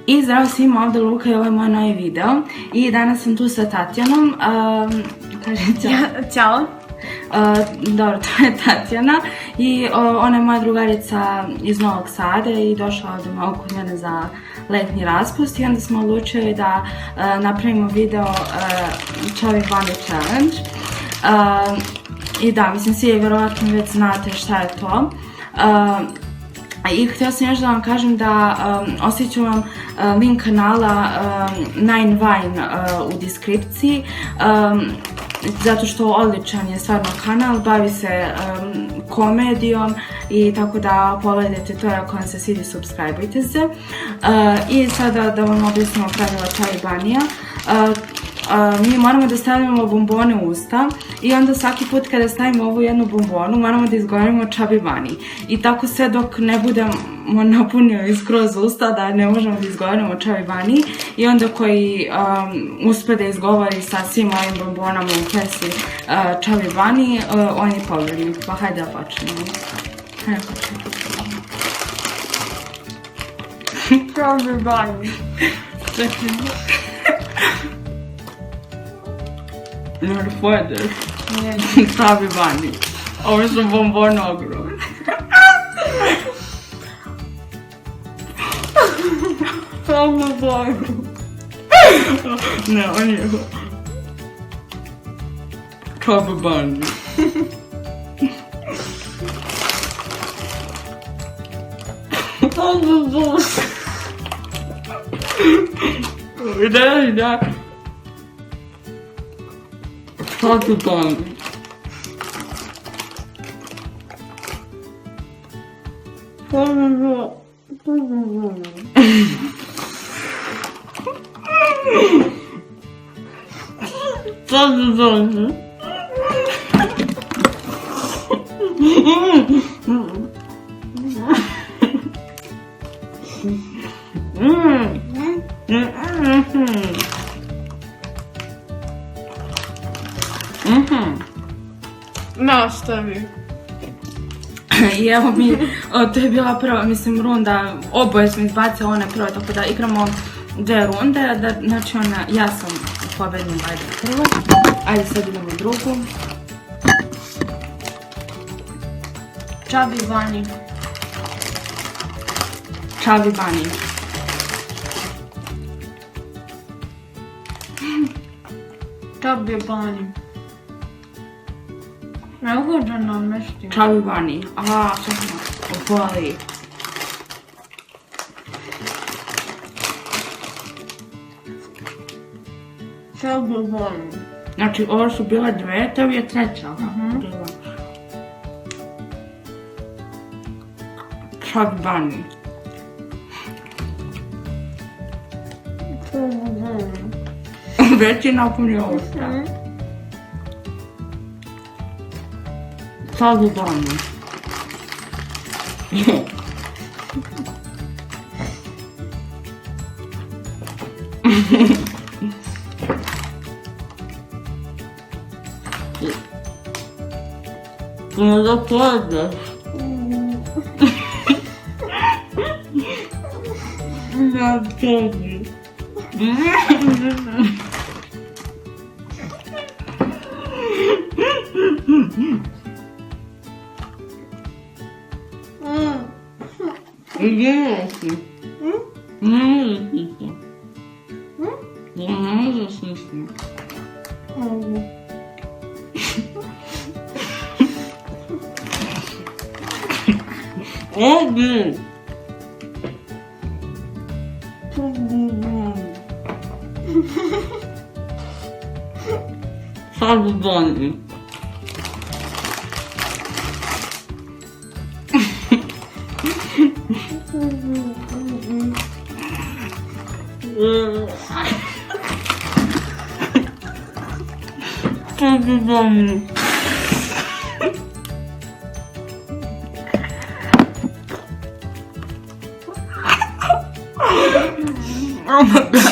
I zdravo svima, ovdje Luka i ovo je moj novi video. I danas sam tu sa Tatjanom. Kažem Ćao. Dobro, to je Tatjana. I ona je moja drugarica iz Novog Sada i došla ovdje malo kod mene za letnji raspust. I onda smo odlučili da napravimo video Chubby Bunny Challenge. I da, mislim, svi vjerovatno već znate šta je to. I htjela sam još da vam kažem da ostavit ću vam link kanala Nine Vine u deskripciji, zato što odličan je stvarno kanal, bavi se komedijom i tako da pogledajte to, ako vam se svidi, subscribeujte se. I sada da vam objasnimo pravila Chubby Bunny-a. Mi moramo da stavljamo bombone u usta i onda svaki put kada stavimo ovu jednu bombonu moramo da izgovorimo Chubby Bunny. I tako sve dok ne budemo napunili skroz usta da ne možemo da izgovorimo Chubby Bunny. I onda koji uspe da izgovori sa svim ovim bombonama u kesi Chubby Bunny, on je pobednik. Pa hajde da počnemo. Hajde počnemo. Chubby Bunny. Čekaj. Ne pojedeš. Chubby Bunny. Ovo su bombone ogromne. Chubby Bunny. Ne, on je Chubby Bunny. Chubby Bunny. Da. Chubby Bunny. Chubby Bunny. Nastavi. I evo mi, to je bila prva, mislim, runda, oboje smo izbacili one prve, tako da igramo dve runde, znači ja sam pobednik, ajde prvo. Ajde sad idemo u drugu. Chubby Bunny. Chubby Bunny. Chubby Bunny. Ne mogu da namestim. Chubby Bunny. Aha, čekaj, oboli. Chubby Bunny. Znači, ovo su bile dve, to je treća. Chubby Bunny. Chubby Bunny. Već je napunio usta. Chubby Bunny. Ne da pojedeš. Ne pojedeš. Gdje si? Ne možeš ništa. Ne možeš ništa. Ovdje! Chubby Bunny. Chubby Bunny. Oh my god.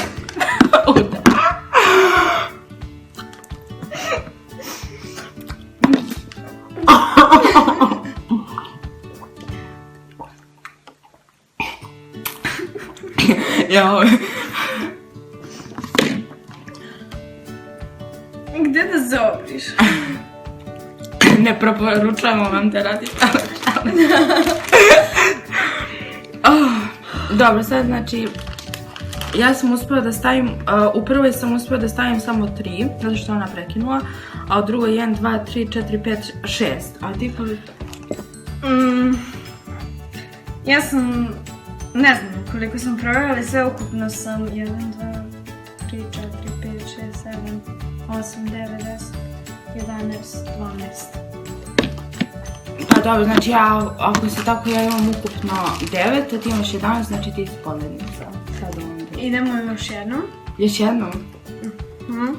Jao. Gde da zobriš? Ne preporučujemo vam da radite challenge. Dobro, sad znači, ja sam uspela da stavim, u prvoj sam uspela da stavim samo 3, zato što ona prekinula, a u drugoj 1, 2, 3, 4, 5, 6. A ti koliko? Ja sam, ne znam koliko sam provjela, ali sve ukupno sam 1, 2, 3, 4, 5, 6, 7, 8, 9, 10, 11, 12. Pa dobro, znači ja, ako se tako, ja imam ukupno 9, a ti imaš 11, znači ti si pobednica. Sad ovom delu. Idemo još jednom. Još jednom?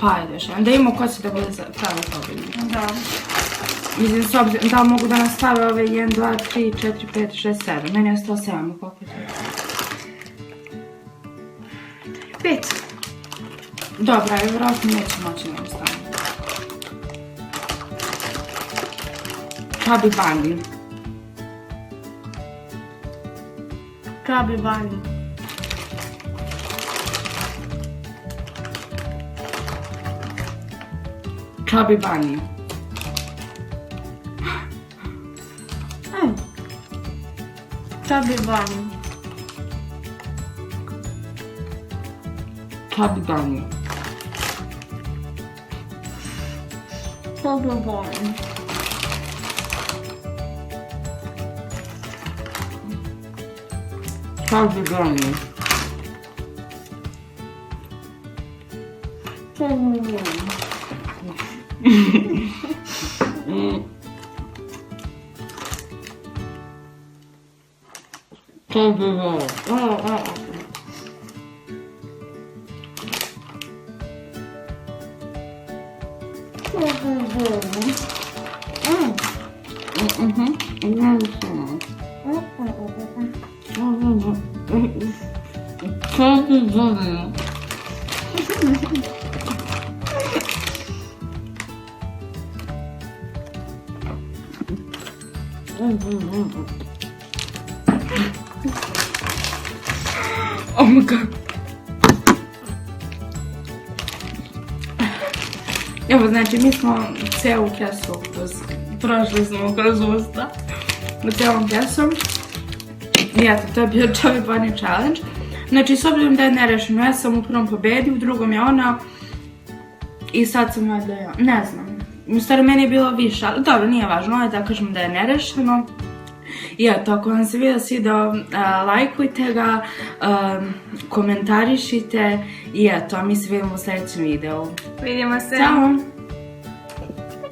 Pa ajde još jednom. Da imamo ko će da bude pravi pobednica. Da. Mislim, s obzirom, da li mogu da nastave ove 1, 2, 3, 4, 5, 6, 7. Meni je ostalo 7, koliko je to? 5. Dobra, vjerojatno neću moći da nastavim. Chubby Bunny. Chubby Bunny. Chubby Bunny. Chubby Bunny. Chubby Bunny. Chubby Bunny. Chubby Bunny. Chubby Bunny. Chubby Bunny. Oh my god. Evo, znači, mi smo celu kesu prošli smo kroz usta. U celom kesom. I eto, to je bio Chubby Bunny challenge. Znači, s obzirom da je nerešeno, ja sam u prvom pobedi, u drugom je ona. I sad sam valjda ja, ne znam. U stvari, meni je bilo više, ali dobro, nije važno, ali da kažem da je nerešeno. I eto, ako vam se video svidao, lajkujte ga, komentarišite i eto, mi se vidimo u sljedećem videu. Vidimo se. Ćao!